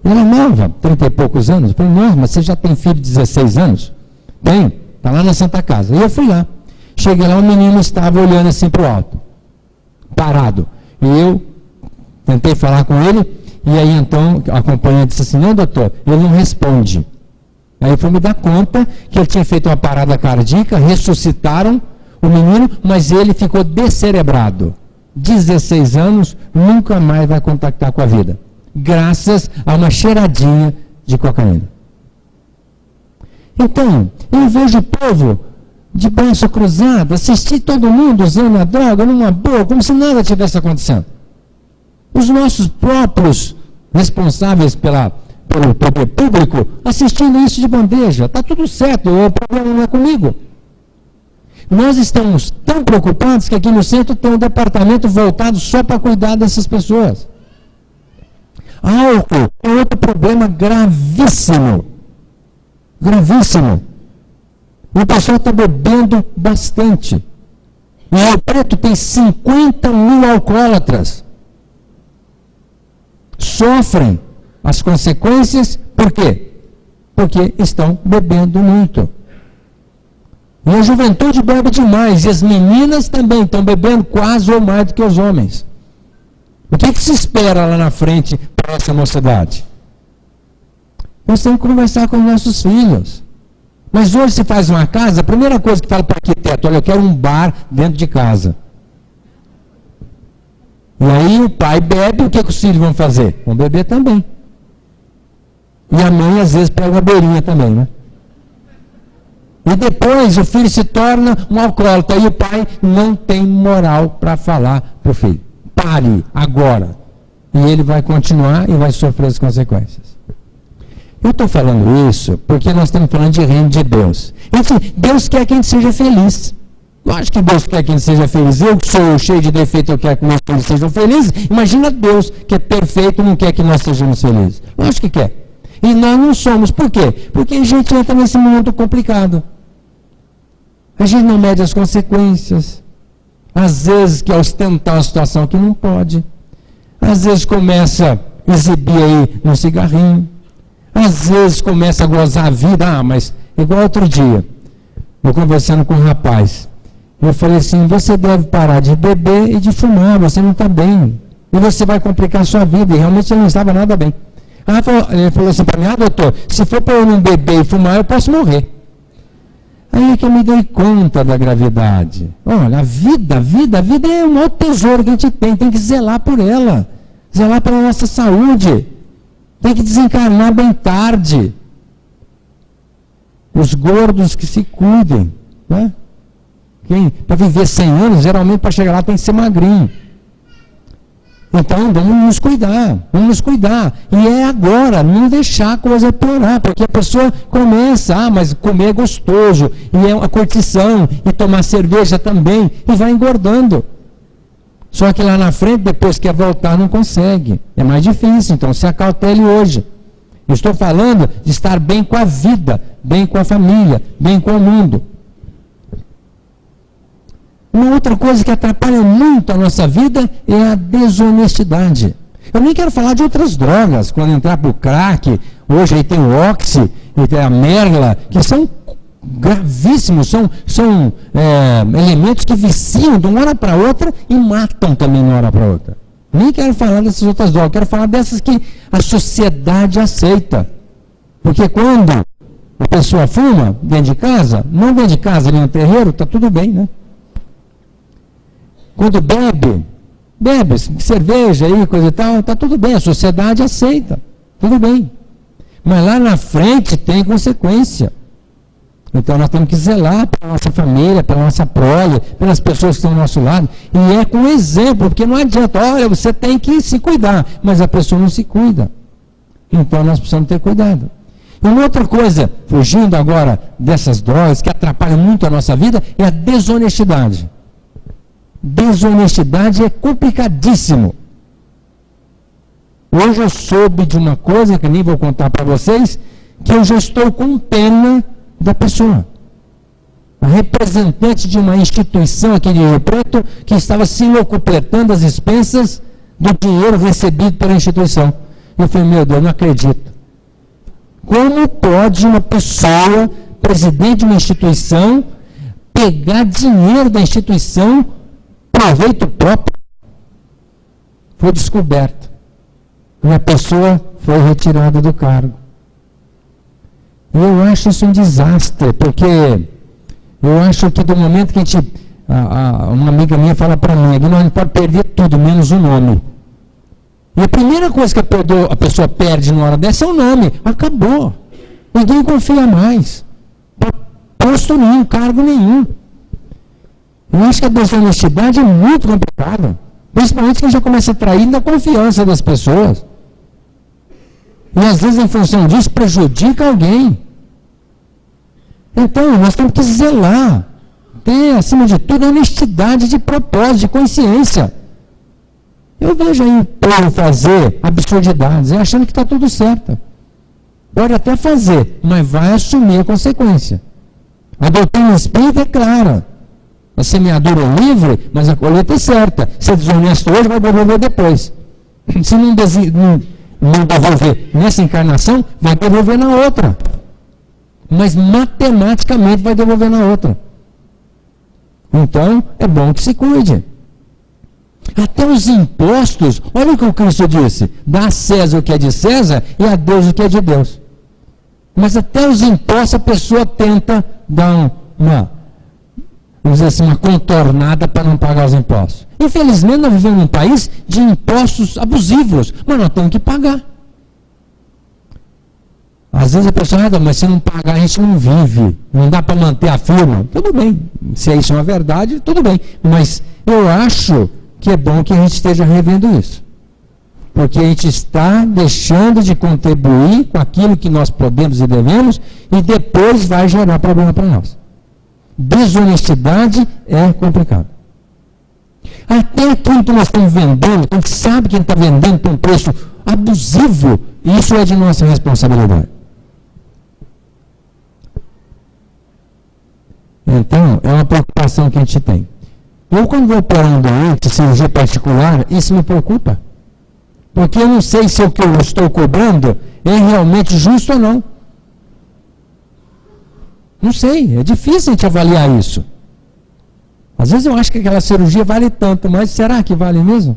Ela é nova, 30 e poucos anos. Eu falei: não, mas você já tem filho de 16 anos? Tem, está lá na Santa Casa. E eu fui lá. Cheguei lá, o menino estava olhando assim para o alto, parado. E eu tentei falar com ele, e aí então a acompanhante disse assim: não, doutor, ele não responde. Aí eu fui me dar conta que ele tinha feito uma parada cardíaca, ressuscitaram o menino, mas ele ficou descerebrado. 16 anos, nunca mais vai contactar com a vida, graças a uma cheiradinha de cocaína. Então, eu vejo o povo de braço cruzado, assistir todo mundo usando a droga numa boa, como se nada tivesse acontecendo. Os nossos próprios responsáveis pelo poder público assistindo isso de bandeja. Está tudo certo, o problema não é comigo. Nós estamos tão preocupados que aqui no centro tem um departamento voltado só para cuidar dessas pessoas. Álcool é outro problema gravíssimo. Gravíssimo. O pessoal está bebendo bastante. Em Rio Preto tem 50 mil alcoólatras. Sofrem as consequências, por quê? Porque estão bebendo muito. E a juventude bebe demais, e as meninas também estão bebendo quase ou mais do que os homens. O que se espera lá na frente para essa mocidade? Nós temos que conversar com os nossos filhos. Mas hoje se faz uma casa, a primeira coisa que fala para o arquiteto: olha, eu quero um bar dentro de casa. E aí o pai bebe, o que os filhos vão fazer? Vão beber também. E a mãe às vezes pega uma beirinha também, né? E depois o filho se torna um alcoólatra e o pai não tem moral para falar para o filho: pare agora. E ele vai continuar e vai sofrer as consequências. Eu estou falando isso porque nós estamos falando de reino de Deus. Enfim, Deus quer que a gente seja feliz. Lógico que Deus quer que a gente seja feliz. Eu que sou cheio de defeito, eu quero que meus filhos sejam felizes. Imagina Deus, que é perfeito, não quer que nós sejamos felizes. Lógico que quer. E nós não somos. Por quê? Porque a gente entra nesse mundo complicado. A gente não mede as consequências. Às vezes quer ostentar uma situação que não pode. Às vezes começa a exibir aí no cigarrinho. Às vezes começa a gozar a vida. Mas igual outro dia, eu conversando com um rapaz, eu falei assim: você deve parar de beber e de fumar, você não está bem. E você vai complicar a sua vida. E realmente ele não estava nada bem. Ele falou assim para mim: doutor, se for para eu não beber e fumar, eu posso morrer. Aí é que eu me dei conta da gravidade. Olha, a vida é o maior tesouro que a gente tem que zelar por ela. Zelar pela nossa saúde. Tem que desencarnar bem tarde. Os gordos que se cuidem, né? Para viver 100 anos, geralmente para chegar lá tem que ser magrinho. Então vamos nos cuidar. E é agora, não deixar a coisa piorar, porque a pessoa começa, mas comer é gostoso, e é uma curtição, e tomar cerveja também, e vai engordando. Só que lá na frente, depois que quer voltar, não consegue. É mais difícil, então se acautele hoje. Eu estou falando de estar bem com a vida, bem com a família, bem com o mundo. Uma outra coisa que atrapalha muito a nossa vida é a desonestidade. Eu nem quero falar de outras drogas, quando entrar para o crack, hoje aí tem o Oxy, e tem a Merla, que são gravíssimos, são elementos que viciam de uma hora para outra e matam também de uma hora para outra. Nem quero falar dessas outras drogas, quero falar dessas que a sociedade aceita. Porque quando a pessoa fuma dentro de casa, não dentro de casa, nem no terreiro, está tudo bem, né? Quando bebe cerveja aí, coisa e tal, está tudo bem, a sociedade aceita, tudo bem. Mas lá na frente tem consequência. Então nós temos que zelar pela nossa família, pela nossa prole, pelas pessoas que estão ao nosso lado. E é com exemplo, porque não adianta, olha, você tem que se cuidar, mas a pessoa não se cuida. Então nós precisamos ter cuidado. E uma outra coisa, fugindo agora dessas drogas que atrapalham muito a nossa vida, é a desonestidade. Desonestidade é complicadíssimo. Hoje eu soube de uma coisa, que nem vou contar para vocês, que eu já estou com pena da pessoa. A representante de uma instituição aqui de Rio Preto, que estava se locupletando às expensas do dinheiro recebido pela instituição. Eu falei, meu Deus, não acredito. Como pode uma pessoa, presidente de uma instituição, pegar dinheiro da instituição proveito próprio? Foi descoberto. E a pessoa foi retirada do cargo. E eu acho isso um desastre, porque eu acho que do momento que a gente... uma amiga minha fala para mim, que nós não pode perder tudo, menos o nome. E a primeira coisa que a pessoa perde na hora dessa é o nome. Acabou. Ninguém confia mais. Para posto nenhum, cargo nenhum. Eu acho que a desonestidade é muito complicada. Principalmente que já começa a trair da confiança das pessoas. E às vezes, em função disso, prejudica alguém. Então, nós temos que zelar. Ter, acima de tudo, honestidade de propósito, de consciência. Eu vejo aí o povo fazer absurdidades, achando que está tudo certo. Pode até fazer, mas vai assumir a consequência. A doutrina espírita é clara. A semeadura é livre, mas a colheita é certa. Se é desonesto hoje, vai devolver depois. Se não devolver nessa encarnação, vai devolver na outra. Mas matematicamente vai devolver na outra. Então, é bom que se cuide. Até os impostos, olha o que o Cristo disse: dá a César o que é de César e a Deus o que é de Deus. Mas até os impostos a pessoa tenta dar vamos dizer assim, uma contornada para não pagar os impostos. Infelizmente, nós vivemos num país de impostos abusivos, mas nós temos que pagar. Às vezes a pessoa, mas se não pagar a gente não vive, não dá para manter a firma. Tudo bem, se isso é uma verdade, tudo bem. Mas eu acho que é bom que a gente esteja revendo isso. Porque a gente está deixando de contribuir com aquilo que nós podemos e devemos e depois vai gerar problema para nós. Desonestidade é complicado. Até aquilo que nós estamos vendendo, a gente sabe que a gente está vendendo por um preço abusivo, isso é de nossa responsabilidade. Então, é uma preocupação que a gente tem. Eu, quando vou operar um doente, cirurgia particular, isso me preocupa. Porque eu não sei se o que eu estou cobrando é realmente justo ou não. Não sei, é difícil a gente avaliar isso. Às vezes eu acho que aquela cirurgia vale tanto, mas será que vale mesmo?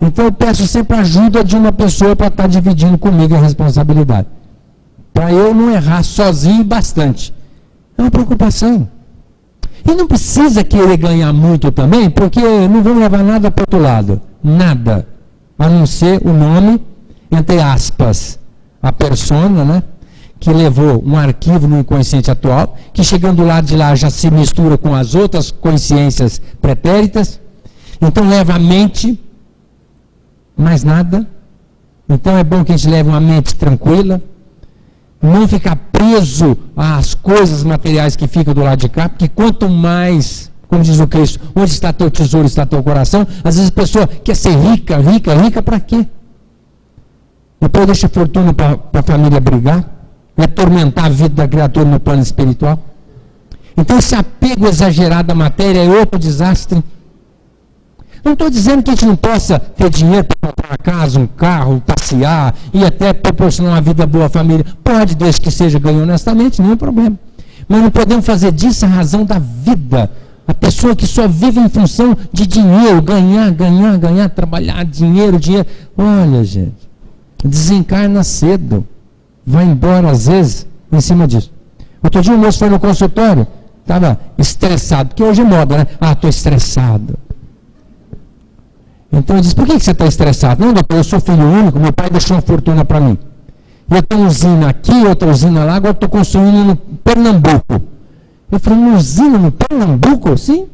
Então eu peço sempre a ajuda de uma pessoa para estar dividindo comigo a responsabilidade. Para eu não errar sozinho bastante. É uma preocupação. E não precisa querer ganhar muito também, porque não vamos levar nada para o outro lado. Nada. A não ser o nome, entre aspas, a persona, né? Que levou um arquivo no inconsciente atual, que chegando do lado de lá já se mistura com as outras consciências pretéritas. Então leva a mente, mais nada. Então é bom que a gente leve uma mente tranquila, não ficar preso às coisas materiais que ficam do lado de cá, porque quanto mais, como diz o Cristo, onde está teu tesouro, está teu coração. Às vezes a pessoa quer ser rica, rica, rica para quê? Depois deixa a fortuna para a família brigar, e atormentar a vida da criatura no plano espiritual. Então esse apego exagerado à matéria é outro desastre. Não estou dizendo que a gente não possa ter dinheiro para comprar uma casa, um carro, passear e até proporcionar uma vida boa à família. Pode, desde que seja ganho honestamente, nenhum problema. Mas não podemos fazer disso a razão da vida. A pessoa que só vive em função de dinheiro, ganhar, trabalhar, dinheiro. Olha, gente, desencarna cedo. Vai embora, às vezes, em cima disso. Outro dia o moço foi no consultório, estava estressado, porque hoje é moda, né? Estou estressado. Então eu disse, por que você está estressado? Não, doutor, eu sou filho único, meu pai deixou uma fortuna para mim. Eu tenho usina aqui, outra usina lá, agora estou construindo no Pernambuco. Eu falei, uma usina no Pernambuco? Sim.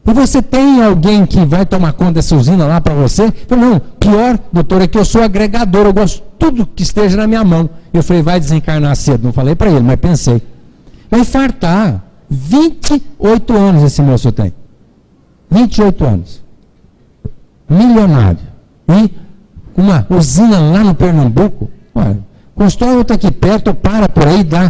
E você tem alguém que vai tomar conta dessa usina lá para você? Eu falei, não, pior, doutor, é que eu sou agregador, eu gosto de tudo que esteja na minha mão. Eu falei, vai desencarnar cedo. Não falei para ele, mas pensei. Vai infartar. 28 anos esse moço tem. 28 anos. Milionário. E uma usina lá no Pernambuco. Olha, constrói outra aqui perto, para por aí, dá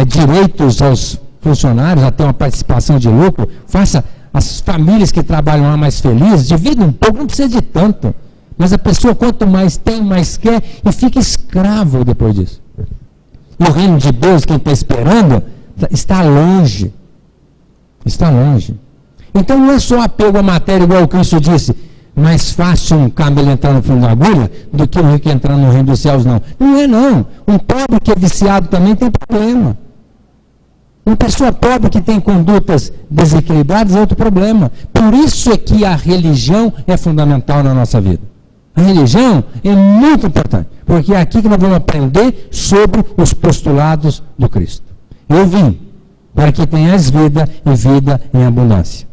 direitos aos funcionários, até uma participação de lucro, faça as famílias que trabalham lá mais felizes, divida um pouco, não precisa de tanto. Mas a pessoa, quanto mais tem, mais quer, e fica escravo depois disso. E o reino de Deus, quem está esperando, está longe. Está longe. Então não é só apego à matéria, igual o Cristo disse, mais fácil um camelo entrar no fundo da agulha do que um rico entrar no reino dos céus, não. Não é, não. Um pobre que é viciado também tem problema. Uma pessoa pobre que tem condutas desequilibradas é outro problema. Por isso é que a religião é fundamental na nossa vida. A religião é muito importante, porque é aqui que nós vamos aprender sobre os postulados do Cristo. Eu vim para que tenhas vida e vida em abundância.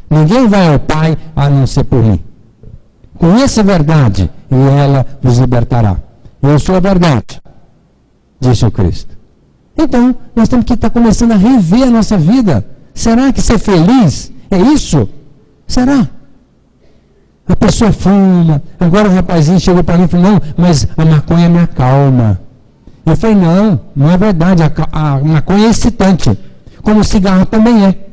Ninguém vai ao Pai a não ser por mim. Conheça a verdade e ela vos libertará. Eu sou a verdade, disse o Cristo. Então, nós temos que estar começando a rever a nossa vida. Será que ser feliz é isso? Será? A pessoa fuma. Agora o rapazinho chegou para mim e falou, não, mas a maconha me acalma. Eu falei, não é verdade. A maconha é excitante. Como o cigarro também é.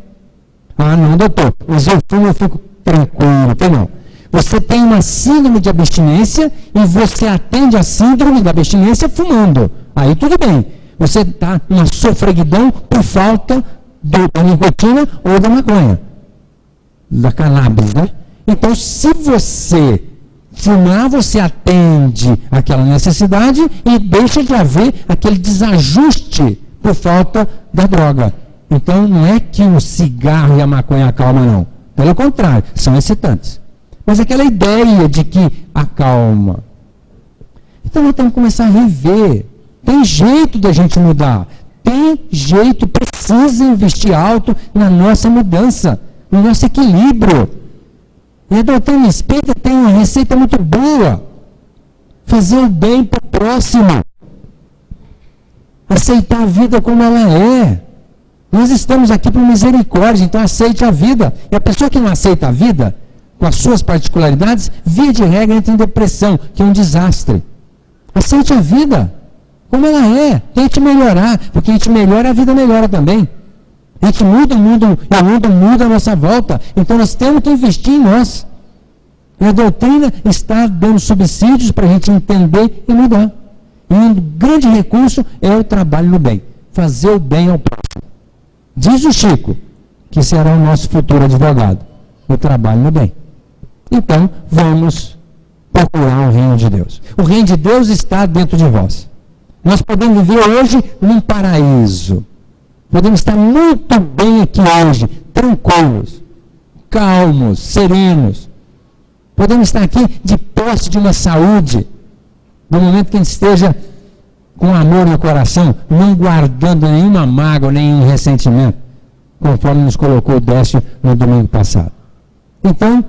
Não, doutor, mas eu fumo, eu fico tranquilo. Eu falei, não. Você tem uma síndrome de abstinência e você atende a síndrome da abstinência fumando. Aí tudo bem. Você está numa sofreguidão por falta da nicotina ou da maconha, da cannabis, né? Então, se você fumar, você atende aquela necessidade e deixa de haver aquele desajuste por falta da droga. Então, não é que o cigarro e a maconha acalmam, não. Pelo contrário, são excitantes. Mas aquela ideia de que acalma. Então, nós temos que começar a rever. Tem jeito da gente mudar. Tem jeito, precisa investir alto na nossa mudança, no nosso equilíbrio. E a doutrina espírita tem uma receita muito boa. Fazer o bem para o próximo. Aceitar a vida como ela é. Nós estamos aqui por misericórdia, então aceite a vida. E a pessoa que não aceita a vida, com as suas particularidades, via de regra entra em depressão, que é um desastre. Aceite a vida como ela é. Tente melhorar, porque a gente melhora, a vida melhora também. A gente muda o mundo, e o mundo muda a nossa volta. Então nós temos que investir em nós. E a doutrina está dando subsídios para a gente entender e mudar. E um grande recurso é o trabalho no bem. Fazer o bem ao próximo. Diz o Chico, que será o nosso futuro advogado. O trabalho no bem. Então, vamos procurar o reino de Deus. O reino de Deus está dentro de vós. Nós podemos viver hoje num paraíso. Podemos estar muito bem aqui hoje, tranquilos, calmos, serenos. Podemos estar aqui de posse de uma saúde, no momento que a gente esteja com amor no coração, não guardando nenhuma mágoa, nenhum ressentimento, conforme nos colocou o Décio no domingo passado. Então,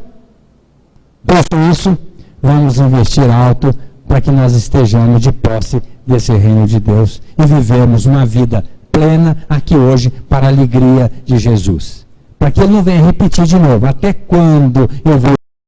posto isso, vamos investir alto para que nós estejamos de posse desse reino de Deus e vivemos uma vida plena aqui hoje para a alegria de Jesus. Para que ele não venha repetir de novo. Até quando eu vou